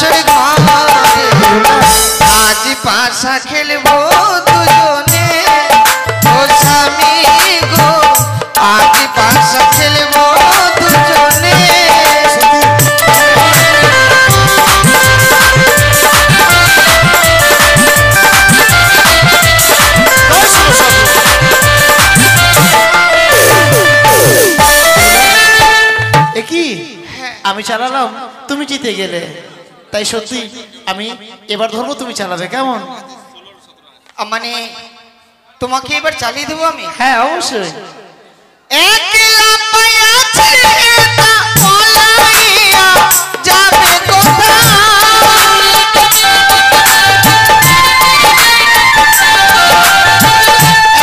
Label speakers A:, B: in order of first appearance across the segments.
A: বাসর ঘরে আজ পাশা খেলবো দুজনে ও স্বামী গো আজ পাশা খেলবো দুজনে
B: আমি চালালাম তুমি জিতে গেলে তাই সত্যি আমি এবার ধরবো তুমি চালাবে কেমন
A: মানে তোমাকে এবার চালিয়ে দেবো আমি
B: হ্যাঁ অবশ্যই
A: একলা পায়া ছেলেটা পলাইয়া যাবে কোথায়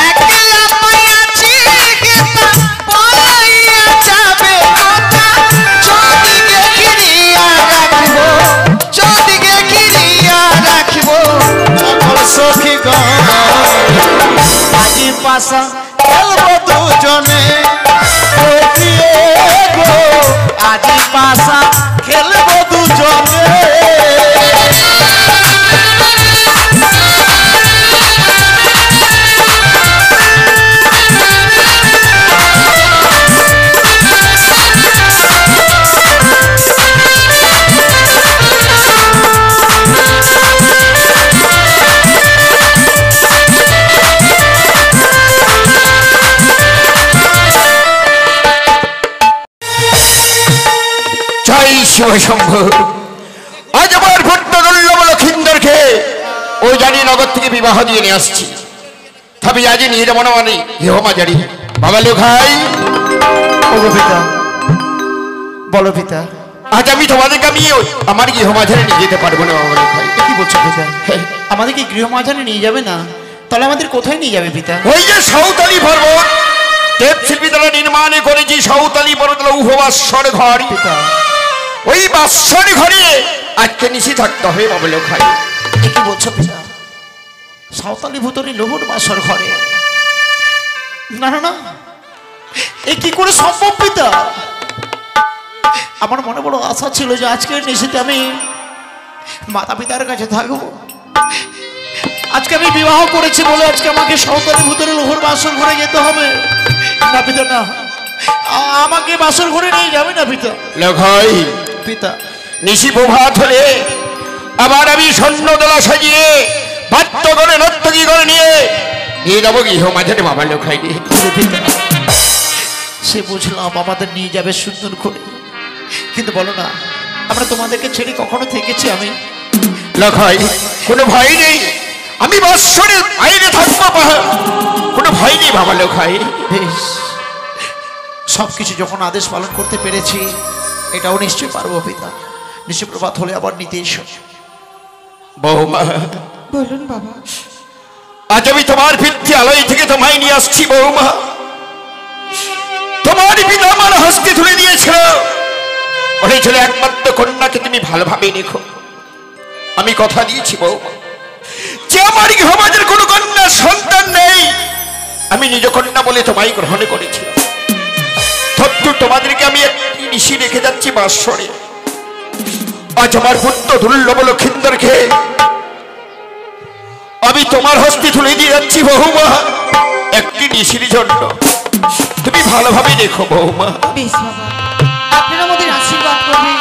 A: একলা পায়া ছেলেটা পলাইয়া যাবে কোথায় চোদিকে ঘিরিয়া রাখবো চোদিকে ঘিরিয়া রাখবো
B: সখী গো আজি পাশা খেলবো দুজনে গো আজি পাশা খেলবো দুজনে
C: শিবশম্ভু আজ আমার ভট্ট দুর্লভ লক্ষিন্দরকে ওই জানি নগর থেকে বিবাহ দিয়ে নিয়ে আসছি তবে আজ নিয়ে যাবো না মানে গৃহমাজারি বাবা লোখাই
B: পিতা বলো পিতা
C: আজ আমি তোমাদেরকে আমি আমার গৃহমাঝারে নিয়ে যেতে পারবো না বাবা লোখাই
B: কি বলছো পিতা আমাদেরকে গৃহমাঝারে নিয়ে যাবে না তাহলে আমাদের কোথায় নিয়ে যাবে পিতা
C: ওই যে সাঁওতালি পর্বত দেবশিল্পী দ্বারা নির্মাণে করেছি সাঁওতালি পর্বত উপবাসর ঘর
B: পিতা
C: ওই বাসর ঘরে আজকে নিশি থাকতে হবে বাবা লোখাই
B: কি বলছো পিতা সাঁওতালি ভূতরি লোহর বাসর ঘরে না না না এ কি করে সম্ভব পিতা আমার মনে বড় আশা ছিল যে আজকের নিশিতে আমি মাতা পিতার কাছে থাকবো আজকে আমি বিবাহ করেছি বলে আজকে আমাকে সাঁওতালি ভূতরি লোহর বাসর ঘরে যেতে হবে না পিতা না আমাকে বাসর ঘরে নিয়ে যাবে না পিতা
C: লোখাই
B: পিতা
C: নিশি প্রভাত হলে আবার আমি সৈন্যদলা সাজিয়ে বাদ্য করে নর্তকী করে নিয়ে যাবো গৃহমাঝারে বাবা লোখাই নিয়ে
B: সে বুঝলাম আমাদের নিয়ে যাবে সুন্দর করে কিন্তু বলো না আমরা তোমাদেরকে ছেড়ে কখনো থেকেছি আমি
C: লোখাই কোনো ভয় নেই আমি বাসরের বাইরে থাকবো কোনো ভয় নেই বাবা লোখাই
B: বেশ সবকিছু যখন আদেশ পালন করতে পেরেছি এটাও নিশ্চয়ই পারবো পিতা নিশ্চয় প্রভাত হলে আবার নিতে এসো
C: বৌমা
A: বলুন বাবা
C: আজ আমি তোমার পিতৃ আলয় থেকে তোমায় নিয়ে আসছি বৌমা তোমার পিতা আমার হস্তে তুলে দিয়েছিল বলেছিল একমাত্র কন্যাকে তুমি ভালোভাবে রেখো আমি কথা দিয়েছি বৌমা যে আমার গৃহমাঝের কোনো কন্যা সন্তান নেই আমি নিজ কন্যা বলে তোমায় গ্রহণ করেছি তোমাদেরকে আমি একটি নিশি রেখে যাচ্ছি বাসরে আজ আমার পুত্র দুর্লভ লক্ষিন্দরকে আমি তোমার হস্তে তুলে দিয়ে যাচ্ছি বৌমা একটি নিশির জন্য তুমি ভালোভাবে দেখো বৌমা
D: বেশ বাবা আপনারা আমাদের আশীর্বাদ করবেন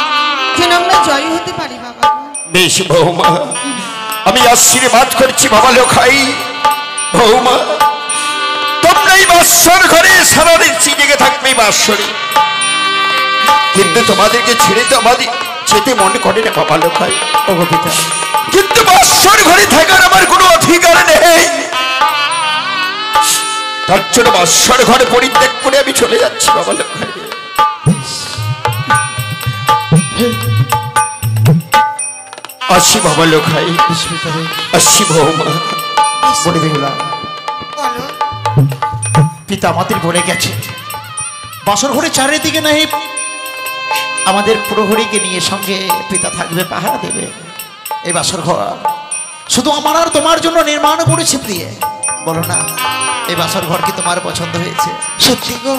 D: যেন আমরা জয় হতে পারি বাবা
C: বেশ বৌমা আমি আশীর্বাদ করছি বাবা লোখাই বৌমা তোমরাই বাসর ঘরে সারা দিন জেগে থাকবে বাসরে কিন্তু তোমাদেরকে ছেড়ে তো আমাদের যেতে মনে করে না বাবা লোখাই
B: পিতা
C: কিন্তু বাসর ঘরে থাকার আমার কোনো অধিকার নেই তার জন্য বাসর ঘরে পরিত্যাগ করে আমি চলে যাচ্ছি বাবা লোখাই আসি বাবা লোখাই আসি বৌমা
B: বলে দিলাম পিতা আমাদের বলে গেছে বাসর ঘরে চারিদিকে নাই আমাদের প্রহরীকে নিয়ে সঙ্গে পিতা থাকবে পাহারা দেবে এই বাসর ঘর শুধু আমার আর তোমার জন্য নির্মাণ করেছে প্রিয়ে বলো না এই বাসর ঘর কি তোমার পছন্দ হয়েছে
A: সত্যি গো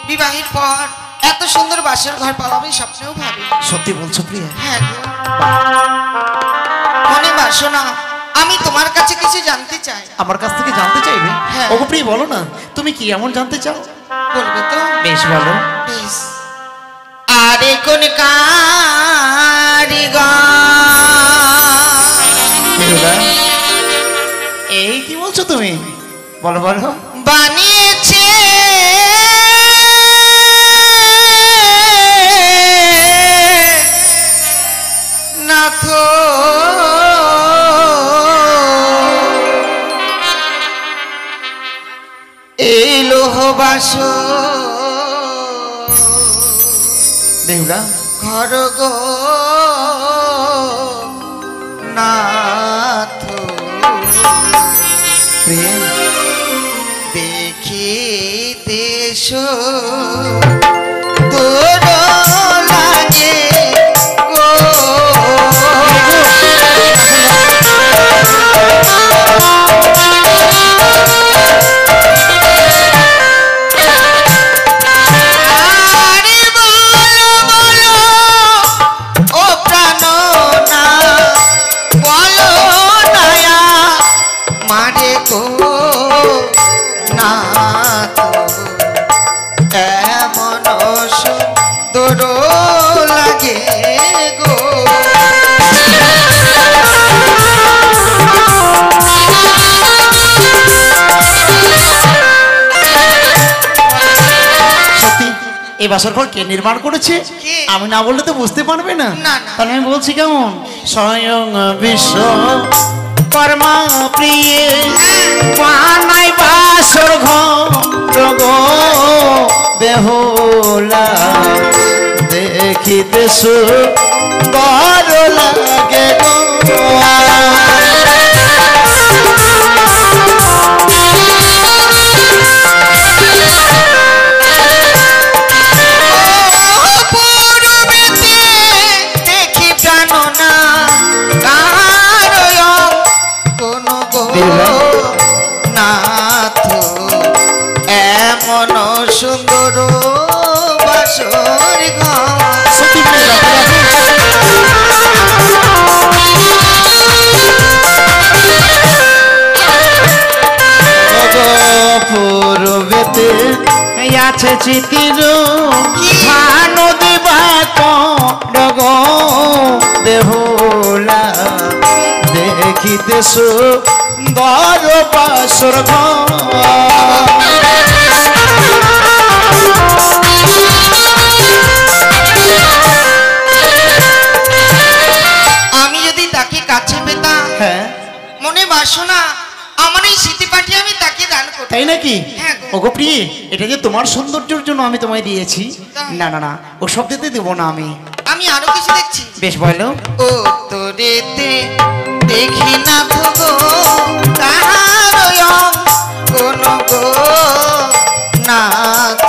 A: বিবাহের পর এত সুন্দর বাসর ঘর পাবো আমি স্বপ্নেও ভাবি।
B: সত্যি বলছো প্রিয়া?
A: হ্যাঁ গো। মনে বাসনা, আমি তোমার কাছে কিছু জানতে চাই।
B: আমার কাছ থেকে জানতে চাইবে?
A: হ্যাঁ।
B: ওগো প্রিয়া বলো না, তুমি কি এমন জানতে চাও?
A: বলবে তো?
B: বেশ বলো।
A: বেশ। আরে কোন কারিগর
B: এই কি বলছো তুমি? বলো বলো।
A: বানিয়েছে নাথ এই লোহ বাসর
B: বেহুলা
A: ঘর গো নাথ
B: প্রিয়া
A: দেখিতে তোর লাগে গো আরে বলো বলো ও প্রাণনা বলো দয়া মারে গো নাথ এমন সুন্দর লাগে গো
B: সত্যি এই বাসর ঘর কে নির্মাণ করেছে?
A: কে?
B: আমি না বললে তো বুঝতে পারবে না।
A: না, না।
B: তাহলে আমি বলছি কেমন? স্বয়ং বিশ্ব কর্মা প্রিয়ে বানাই বাসর ঘর গো বেহুলা দেখিতে সুন্দর লাগে গো।
A: পূর্বেতে দেখি প্রাণনা কাহার কোন গো নাথ এমন সুন্দর বাসর ঘর
B: সত্যি প্রিয়া, পূর্বেতে আছে চিতির ভানু দিবা গো বেহুলা দেখিতে সুন্দর বাসর ঘর।
A: আমি যদি তাকে কাছে পেতাম
B: হ্যাঁ
A: মনে বাসনা আমার এই স্মৃতি পাঠি আমি তাকে দান করতাম।
B: তাই নাকি?
A: হ্যাঁ গো।
B: ওগো প্রিয়ে, এটা যে তোমার সৌন্দর্যের জন্য আমি তোমায় দিয়েছি। না না না, ও সব দিতে দেবো না আমি।
A: আমি আরো কিছু দেখছি।
B: বেশ বলো।
A: ও তোরেতে দেখি না গো কাহার কোন গো নাথ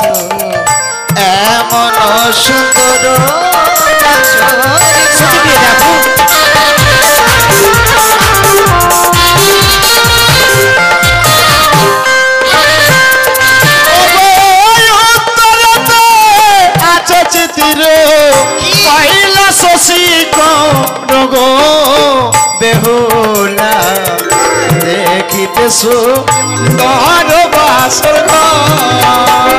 A: এমন সুন্দর বাসর
B: সত্যি প্রিয়ে দেখো, আছে চিতির পাইলা শশী গো বেহুলা দেখিতে সুন্দর বাসর ঘর।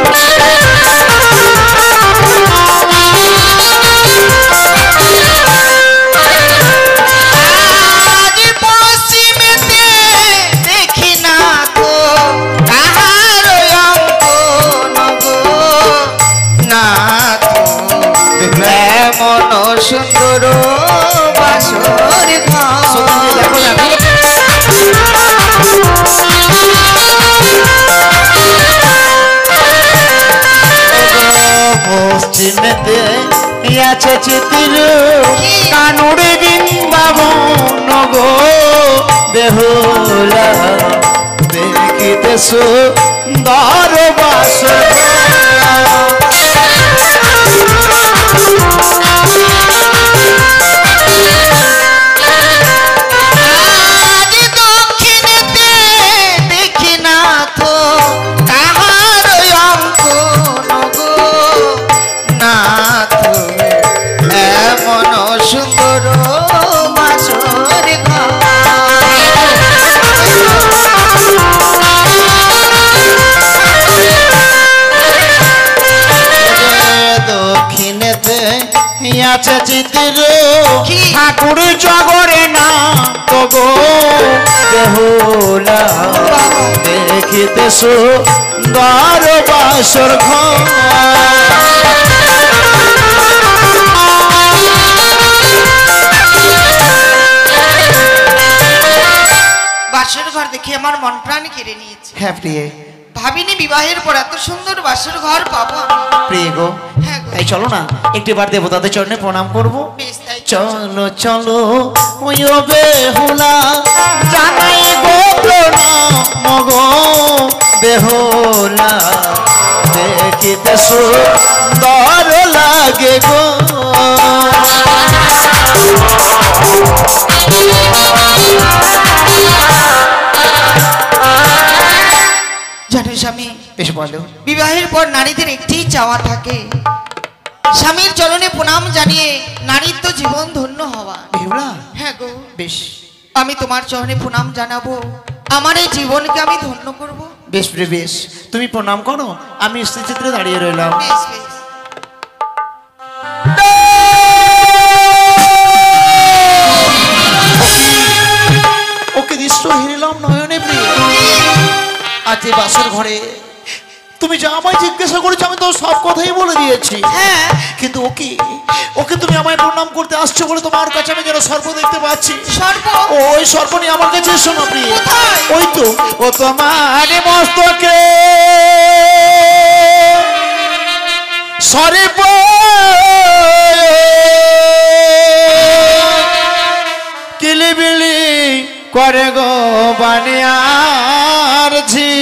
A: আজ পশ্চিমেতে দেখি না গো কাহার কোন গো নাথ এমন সুন্দর বাসর
B: সত্যি
A: ঘর
B: দেখো দেখো, পশ্চিমেতে আছে চিতির কানুড়ি বৃন্দাবন গো বেহুলা দেখিতে সুন্দর বাসর ঘর।
A: আজ দক্ষিণেতে দেখি না তো কাহার কোন গো
B: জগরে না তো গো বেহুলা দেখিতে সুন্দর বাসর ঘর
A: বাসর ঘর দেখে আমার মন প্রাণ কেড়ে নিয়েছে।
B: হ্যাঁ প্রিয়ে,
A: ভাবিনি বিবাহের পর এত সুন্দর বাসর ঘর পাবো।
B: প্রিয়ে গো,
A: হ্যাঁ গো।
B: এই চলো না একটিবার দেবতাদের চরণে প্রণাম করবো।
A: বেশ তাই
B: চলো চলো ওই বেহুলা জানাই গো প্রণাম গো বেহুলা দেখিতে সুন্দর লাগে গো।
A: জানো স্বামী,
B: বেশ বলো।
A: বিবাহের পর নারীদের একটি চাওয়া থাকে, স্বামীর চরণে প্রণাম জানিয়ে নারীর তো জীবন ধন্য হওয়া।
B: বেহুলা,
A: হ্যাঁ গো,
B: বেশ
A: আমি তোমার চরণে প্রণাম জানাবো, আমার এই জীবনকে আমি ধন্য করব।
B: বেশ প্রিয়, বেশ তুমি প্রণাম করো, আমি স্থিরচিত্রে দাঁড়িয়ে রইলাম।
A: বেশ বেশ।
B: ওকে দৃশ্য হেরিলাম নয়নে প্রিয়। আজ এই বাসর ঘরে তুমি যা আমায় জিজ্ঞাসা করেছো আমি তো সব কথাই বলে দিয়েছি।
A: হ্যাঁ,
B: কিন্তু ওকে ওকে তুমি আমায় প্রণাম করতে আসছো বলে তোমার কাছে আমি যেন সর্প দেখতে পাচ্ছি।
A: সর্প?
B: ওই সর্প নিয়ে আমার কাছে এসো না প্রিয়।
A: কোথায়?
B: ওই তো ও তোমার মস্তকে সর্প কিলিবিলি করে গো বানিয়ার ঝি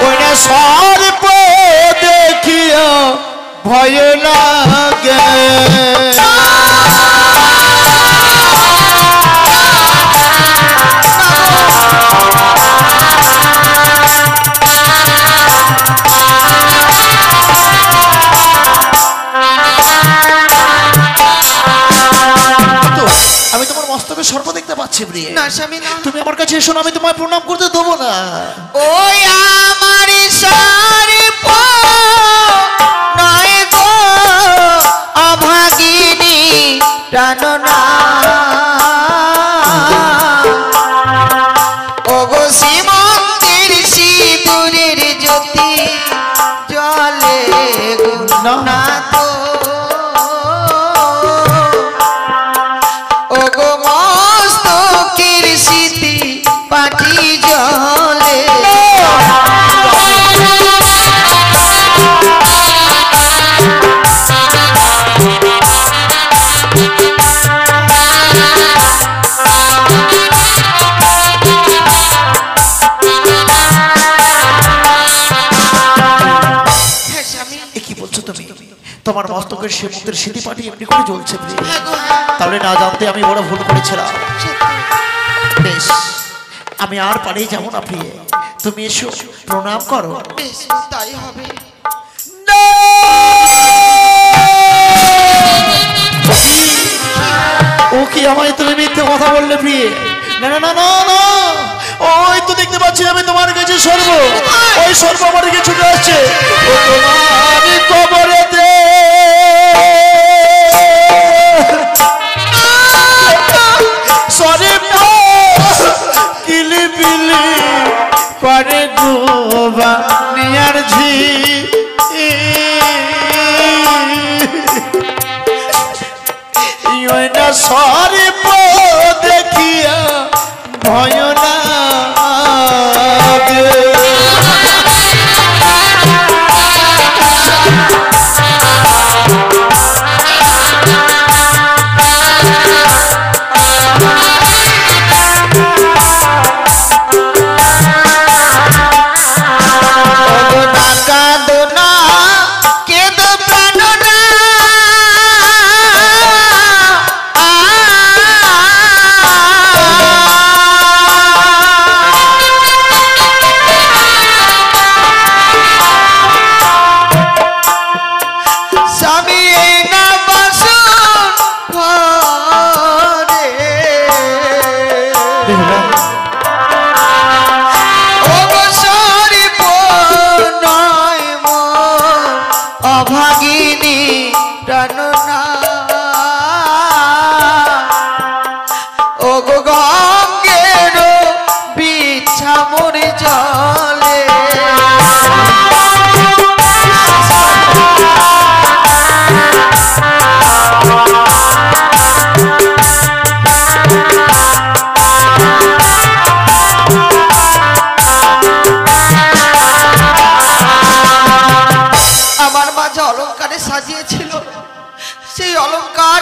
B: ওরা সর্প দেখিয়া ভয় লাগে। আমি তোমার মস্তকে সর্প দেখতে পাচ্ছি প্রিয়ে।
A: না স্বামী না,
B: তুমি আমার কাছে এসো না, আমি তোমায় প্রণাম করতে দেবো না।
A: ওই আমার সর্প নয় গো অভাগিনী প্রাণনা, ও গো শ্রীমন্দির সিঁদুরের জ্যোতি জলে গো
B: না।
A: না তো, ও গো মস্তকের স্মৃতি পাখি জলে। হ্যাঁ স্বামী,
B: এ কি বলছো তুমি? তোমার মস্তকের সে মুক্তির স্মৃতি পাটি এমনি করে জ্বলছে প্রিয়ে।
A: হ্যাঁ গো, হ্যাঁ,
B: তাহলে না জানতে আমি বড় ভুল করেছিলাম।
A: সত্যি।
B: বেশ, আমি আর পালিয়ে যাবো না প্রিয়ে, তুমি এসো প্রণাম করো।
A: বেশ তাই হবে।
B: ও কি আমায় তুমি মিথ্যে কথা বললে প্রিয়ে? না না না না না, ওই তো দেখতে পাচ্ছি আমি তোমার কাছে সর্ব, ওই সর্ব আমার দিকে ছুটে আসছে। ও তোমার কবরেতে সর্ব কিলিবিলি করে গোবা নিয়ার ঝি সর্প দেখিয়া ভয় লাগে।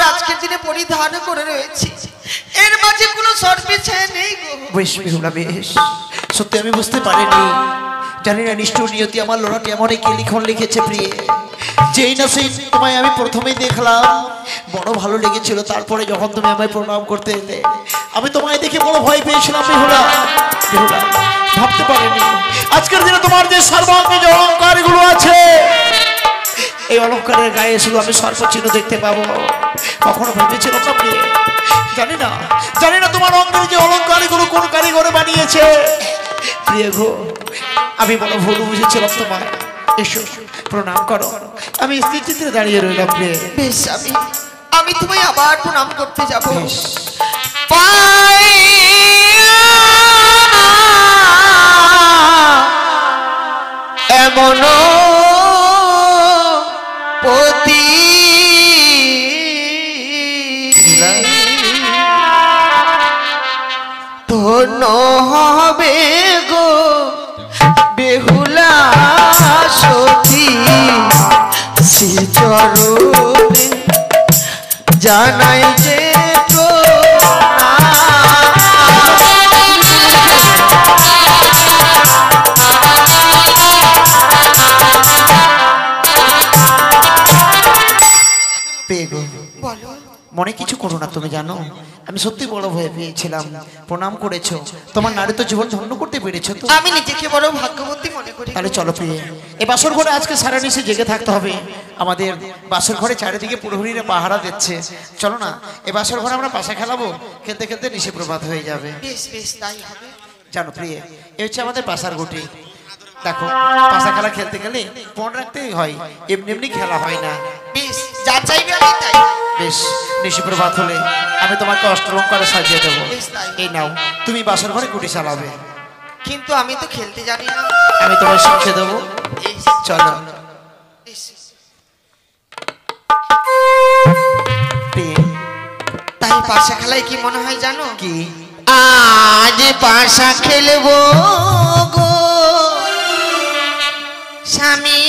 A: আজকের দিনে পরিধান করে রয়েছি, এর মাঝে কোনো সর্বিছে নেই গো।
B: বেশ বেহুলা বেশ, সত্যি আমি বুঝতে পারিনি, জানি না নিষ্ঠুর নিয়তি আমার লোড়াটি এমন কি লিখন লিখেছে প্রিয়ে। যেই না সেই তোমায় আমি প্রথমেই দেখলাম, বড় ভালো লেগেছিল। তারপরে যখন তুমি আমায় প্রণাম করতে এলে, আমি তোমায় দেখে বড় ভয় পেয়েছিলাম বেহুলা। বেহুলা, ভাবতে পারিনি আজকের দিনে তোমার যে সর্বাঙ্গে যে অলঙ্কারগুলো আছে, এই অলঙ্কারের গায়ে শুধু আমি সর্বচিহ্ন দেখতে পাবো। কখনো ভেবেছিলাম না প্রিয়ে, জানি না তোমার অঙ্গের যে অলঙ্কারগুলো কোন কারিগরে বানিয়েছে। প্রিয় গো, আমি বড় ভুল বুঝেছিলাম তোমার। এসো প্রণাম করো, আমি স্থির চিত্রে দাঁড়িয়ে রইলাম প্রিয়ে।
A: বেশ, আমি তোমায় আবার প্রণাম করতে যাব। পাই এমন পতি ধন্য হবে গো বেহুলা সতী, শ্রীচরণে জানাই যে
B: বলো, মনে কিছু করো না। তুমি জানো আমি সত্যি বড় ভয় পেয়েছিলাম। প্রণাম করেছো, তোমার নারী তো জীবন ধন্য করতে পেরেছো তো।
A: আমি নিজেকে বড় ভাগ্যবতী মনে করি।
B: তাহলে চলো প্রিয়ে, এ বাসর ঘরে আজকে সারা নিশে জেগে থাকতে হবে। আমাদের বাসর ঘরে চারিদিকে প্রহরীরা পাহারা দিচ্ছে। চলো না, এ বাসর ঘরে আমরা পাশা খেলাবো, খেলতে খেলতে নিশে প্রভাত হয়ে যাবে।
A: বেশ বেশ, তাই হবে।
B: জানো প্রিয়ে, এ হচ্ছে আমাদের পাশার গুটি। দেখো, পাশা খেলা খেলতে গেলে মন রাখতেই হয়, এমনি এমনি খেলা হয় না।
A: বেশ, যা চাইবে আমি তাই।
B: বেশ, নিশি প্রভাত হলে আমি তোমাকে অষ্টলঙ্কারে সাজিয়ে দেবো।
A: বেশ, তাই।
B: এই নাও, তুমি বাসর ঘরে গুটি চালাবে।
A: কিন্তু আমি তো খেলতে জানি না।
B: আমি তোমায় শিখিয়ে দেবো,
A: বেশ,
B: চলো।
A: বেশ।
B: প্রিয়ে,
A: তাই পাশা খেলায় কি মনে হয় জানো?
B: কি?
A: আজ পাশা খেলবো গো স্বামী,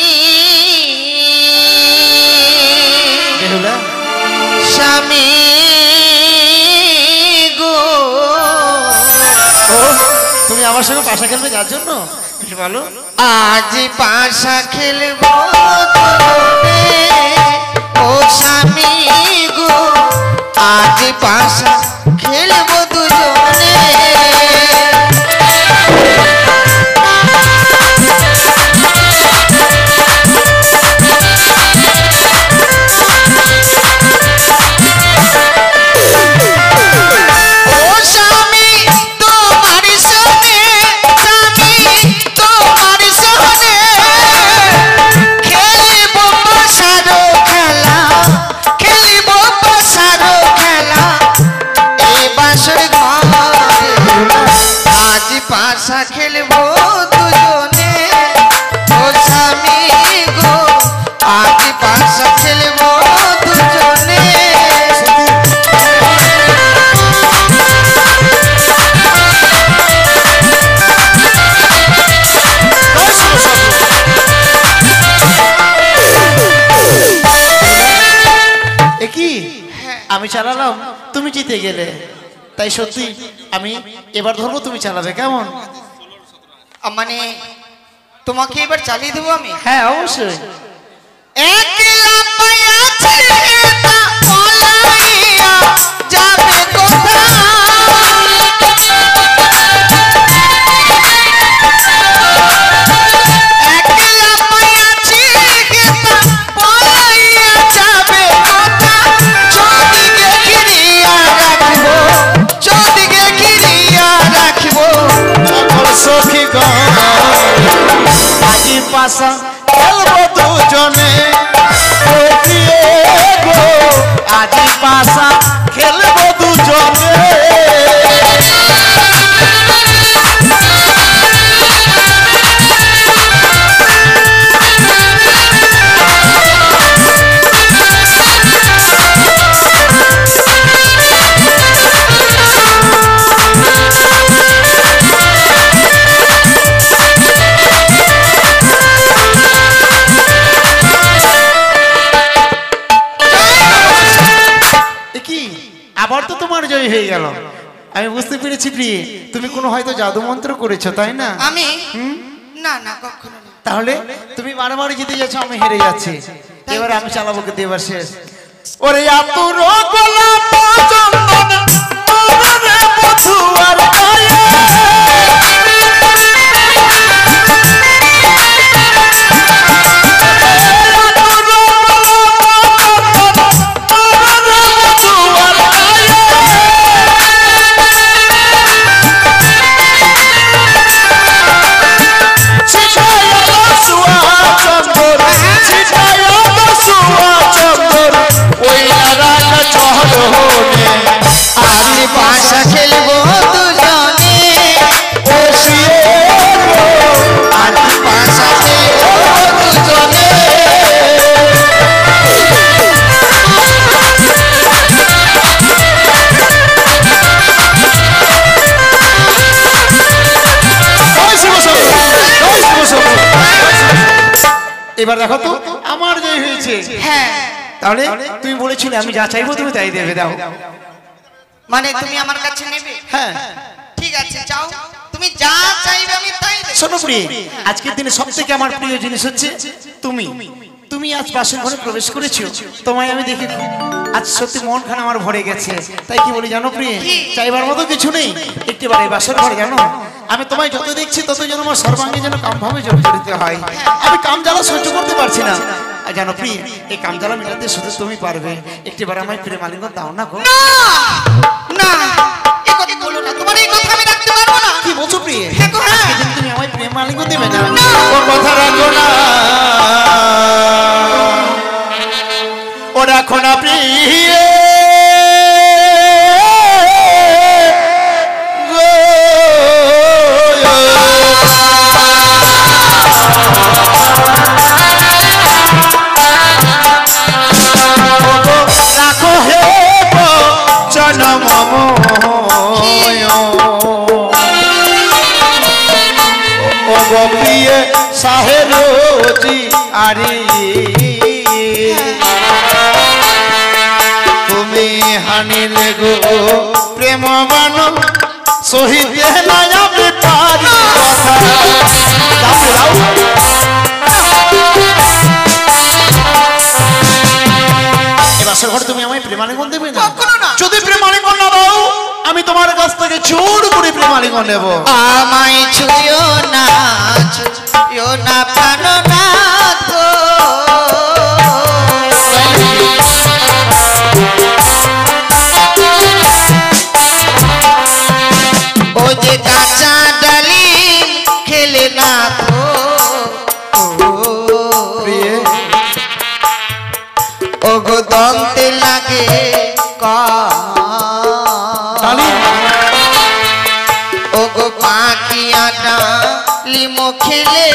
B: বেহুলা,
A: স্বামী গো।
B: ও, তুমি আমার সঙ্গে পাশা খেলবে যার জন্য? বলো।
A: আজ পাশা খেলবো দুজনে ও স্বামী গো, আজ পাশা খেলবো দুজনে। পাশা খেলবো দুজনে ও স্বামী গো, আজ পাশা খেলবো দুজনে।
B: কি আমি চালালাম, তুমি জিতে গেলে। তাই সত্যি আমি এবার ধরবো, তুমি চালাবে, কেমন?
A: মানে তোমাকে এবার চালিয়ে দেবো আমি?
B: হ্যাঁ, অবশ্যই।
A: একলা পায়া ছেড়ে তা পলাইয়া যাবে কোথায়? একলা পায়া ছেড়ে তা পলাইয়া যাবে কোথায়? চোদিকে ঘিরিয়া রাখবো, চোদিকে ঘিরিয়া রাখবো
B: সখী গো, আজি পাশা খেলবো দুজনে। আজি পাশা খেলবো দুজনে। আবার তো তোমার জয় হয়ে গেল। আমি বুঝতে পেরেছি প্রিয়ে, তুমি কোনো হয়তো জাদু মন্ত্র করেছো, তাই না?
A: আমি না না কখনো না।
B: তাহলে তুমি বারবার জিতে যাচ্ছ, আমি হেরে যাচ্ছি। এবার আমি চালাবো, কিন্তু এবার শেষ। ওরে আতুর গোলাপ চন্দন তোরে মধুয়ার গায়ে,
A: পাশা খেলবো দুজনে, আমি পাশা খেলবো দুজনে।
B: এবার দেখো তো আমার জয় হয়েছে।
A: হ্যাঁ,
B: তাহলে তুমি বলেছিলে আমি যা চাইবো তুমি তাই দেবে, দাও।
A: মানে তুমি আমার কাছে নেবে?
B: হ্যাঁ
A: ঠিক আছে, যাও, তুমি যা চাইবে আমি তাই দেব।
B: শোনো প্রিয়, আজকের দিনে সব থেকে আমার প্রিয় জিনিস হচ্ছে তুমি। তুমি আজ বাসর ঘরে প্রবেশ করেছো, তোমায় আমি দেখে আজ সত্যি মন খান আমার ভরে গেছে। তাই কি বলি জানো প্রিয়, চাইবার মতো কিছু নেই, একটিবার এই বাসর ঘরে জানো আমি তোমায় যত দেখছি তত যেন আমার সর্বাঙ্গে যেন কামভাবে জড়িত হয়। আমি কাম জ্বালা সহ্য করতে পারছি না। আর জানো প্রিয়, এই কাম জ্বালা মেটাতে শুধু তুমি পারবে। একটিবার আমায় প্রেম আলিঙ্গন দাও না গো।
A: না, এই কথা বলো না, তোমার এই কথা আমি রাখতে পারবো না।
B: কি বলছো প্রিয়?
A: হ্যাঁ গো, হ্যাঁ।
B: আজকে দিন তুমি আমায় প্রেম আলিঙ্গন দেবে না?
A: না।
B: ও কথা রাখো না, ও রাখো না প্রিয় রাখো হে জনম ও গো প্রিয় সাহেরোজি আরে তুমি হানিলে গো প্রেম বান সহিতে না যাবে পারি কথা। দাও এবার ঘরে তুমি আমায় প্রেমালিঙ্গন দেবে না?
A: কখনো না।
B: যদি প্রেমালিঙ্গন না দাও আমি তোমার কাছ থেকে জোর করে প্রেমালিঙ্গন নেব।
A: আমায় ছুঁয়ো না, ছুঁয়ো না প্রাণনাথ, ও যে কাঁচা ডালিম খেলে না তো, ও গো দন্তে লাগে ও গো পাখিয়াটা লিমো খেলে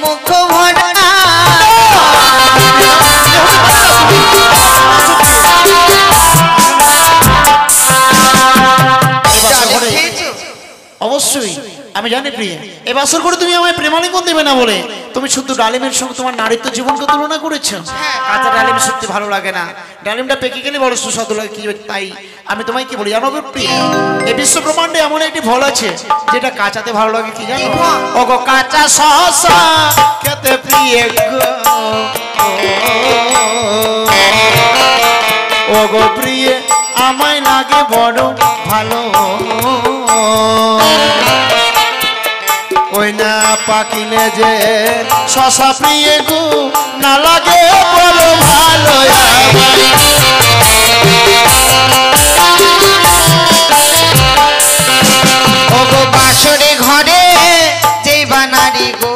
A: মুখ ভরা।
B: অবশ্যই আমি জানি প্রিয়, এ বছর করে তুমি আমায় প্রেমালিঙ্গন দেবে না বলে তুমি শুধু ডালিমের সঙ্গে তোমার নারীত্ব জীবনকে তুলনা করেছো। কাঁচা ডালিম সত্যি ভালো লাগে না, ডালিমটা পেকে গেলে বড় সুস্বাদু লাগে। কি তাই আমি তোমায় কি বলি জানো প্রিয়, এই বিশ্ব ব্রহ্মাণ্ডে এমন একটি ফল আছে যেটা কাঁচাতে ভালো লাগে, কি জানো? ও গো কাঁচা শসা খেতে প্রিয় গো, ও গো প্রিয় আমায় লাগে বড় ভালো। ওই না পাকিলে যে শশা প্রিয় গো না লাগে বড় ভালো।
A: ও গো বাসরে ঘরে যেই বানারি গো,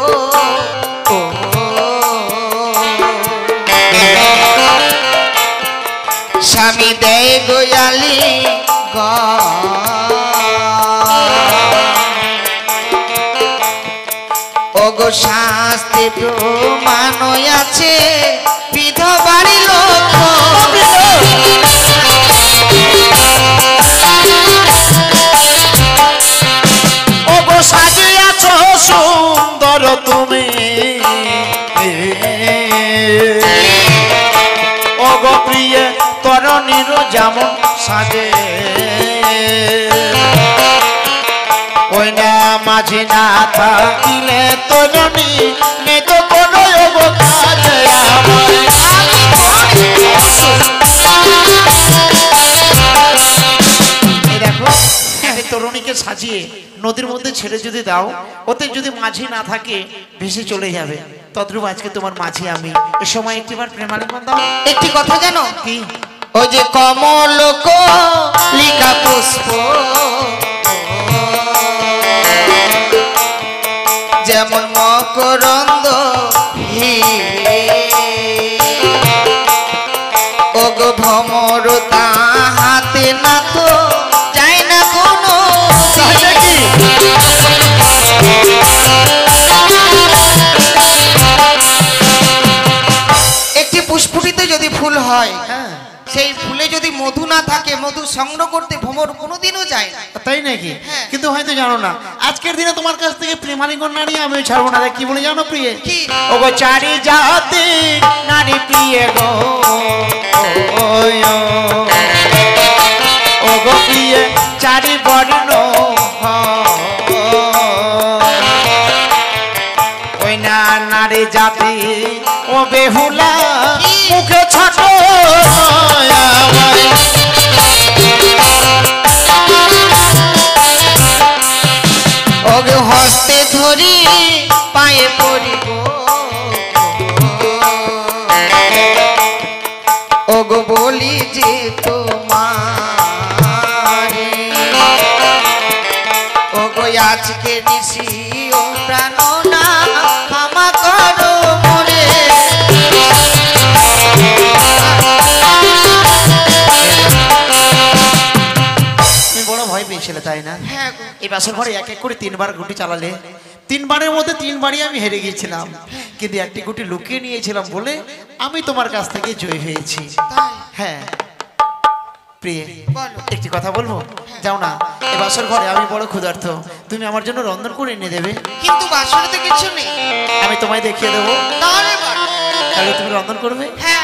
A: স্বামী দেয় গোয়ালি গ, ও গো শাস্তি প্রমাণ আছে বিধবার লোক,
B: ও গো সাজিয়াছ সুন্দর তুমি, ও গো প্রিয় তরণীর যেমন সাজে ওই না মাঝে না থাকিলে তরুণী নেই তো কোনো কাজে দেখো একটা তরুণীকে সাজিয়ে নদীর মধ্যে ছেড়ে যদি দাও ওতে যদি মাঝি না থাকে ভেসে চলে যাবে তদ্রূপ আজকে তোমার মাঝি আমি এ সময় একটিবার প্রেমালিঙ্গন দাও
A: একটি কথা জানো
B: কি
A: ওই যে কমল লিকা পুষ্প যেমন মকরন্দ ওগো ভমর হাতে না তো যায় না কোনো একটি পুষ্পটিত যদি ফুল হয় সেই ফুলে যদি মধু না থাকে মধু সংগ্রহ করতে ভ্রমর কোনোদিনও যায় না
B: তাই নাকি
A: হ্যাঁ।
B: কিন্তু হয়তো জানো না আজকের দিনে তোমার কাছ থেকে প্রেমালিঙ্গন না নিয়ে আমি ছাড়বো না কি বলে জানো প্রিয়ে
A: কি
B: ওগো চারি জাতি নারী প্রিয়ে গো ওগো প্রিয়ে চারি বর্ণ ওই না নারী জাতি ও বেহুলা মুখে ছোট
A: ওগো হস্তে ধরি পায়ে পড়িব ওগো বলি যে তোমার ওগো আজকে নিশি ও প্রাণ না ক্ষমা করো মরে
B: তুমি বড় ভয় পেয়েছিলে তাই না
A: হ্যাঁ গো।
B: এই বাসর ঘরে এক এক করে তিনবার গুটি চালালে তিনবারের মধ্যে তিনবারই আমি হেরে গিয়েছিলাম কিন্তু একটি গুটি লুকিয়ে নিয়েছিলাম বলে আমি তোমার কাছ থেকে জয় হয়েছি
A: তাই?
B: হ্যাঁ প্রিয়ে
A: বলো।
B: একটি কথা বলবো যাও না এই বাসর ঘরে আমি বড় ক্ষুধার্ত তুমি আমার জন্য রন্ধন করে এনে দেবে
A: কিন্তু বাসনে তো কিছু নেই
B: আমি তোমায় দেখিয়ে দেবো
A: তাহলে বলো।
B: তাহলে তুমি রন্ধন করবে
A: হ্যাঁ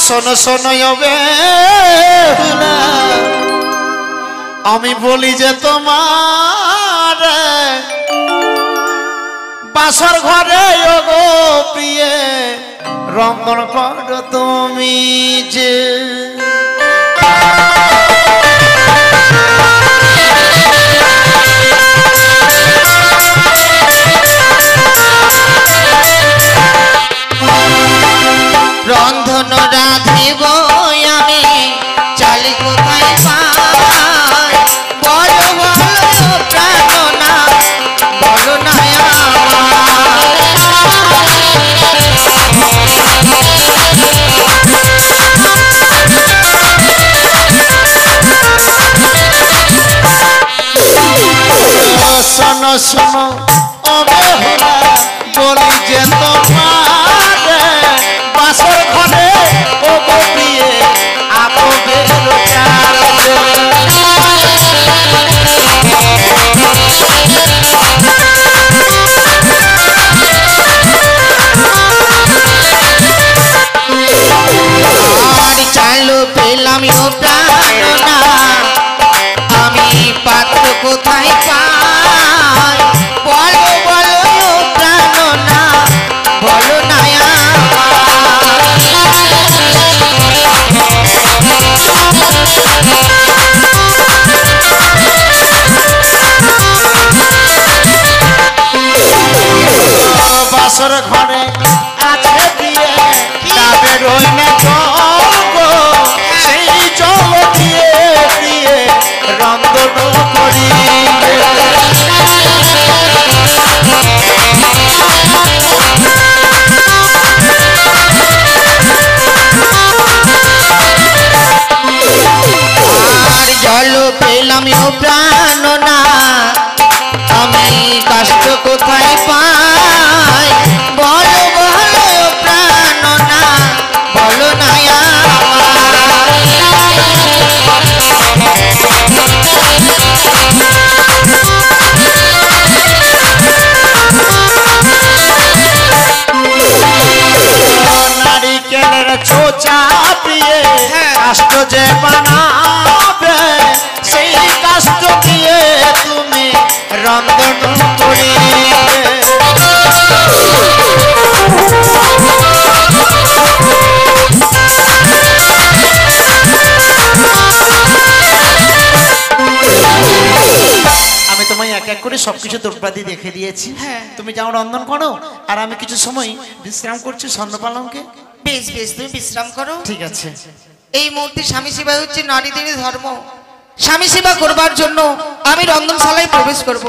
B: শোনো শোনো আমি বলি যে তোমার বাসর ঘরে ওগো প্রিয়ে রন্ধন করো তুমি যে
A: রন্ধন রাধিব আমি চালি কোথায় পাই বলো বলো প্রাণ না বলো না
B: শোনো শোনো বলি যে তোমার বাসর ঘরে ও প্রিয়ে আপবের
A: আর চালু পেলাম ও প্রাণ না আমি পাত্র কোথায় পাই বলো বলো প্রাণ না বলো না
B: বাসর ঘরে আছে দিয়ে যাবে রই না জল গো সেই জল দিয়ে এক এক করে সবকিছু তোরপাদি দেখে দিয়েছি।
A: হ্যাঁ।
B: তুমি যাও রন্ধন করো, আর আমি কিছু সময় বিশ্রাম করছি স্বর্ণপালঙ্কে।
A: বেশ বেশ, তুমি বিশ্রাম করো।
B: ঠিক আছে।
A: এই মুহূর্তে স্বামী সেবা হচ্ছে নারীদের ধর্ম। স্বামী সেবা করবার জন্য আমি রন্ধনশালায় প্রবেশ করব।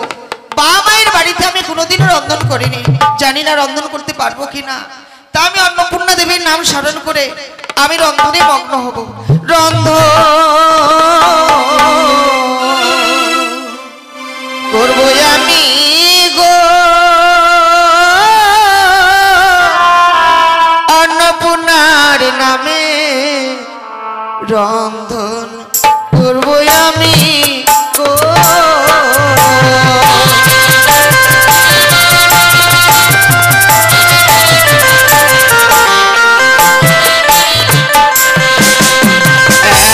A: বাবা মায়ের বাড়িতে আমি কোনোদিনও রন্ধন করিনি, জানি না রন্ধন করতে পারবো কিনা। তা আমি অন্নপূর্ণা দেবীর নাম স্মরণ করে আমি রন্ধনে মগ্ন হব। করবো আমি গো অন্নপূর্ণার নামে রন্ধন করবো আমি গো।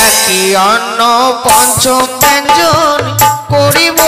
A: একই অন্ন পঞ্চম ব্যঞ্জন করিব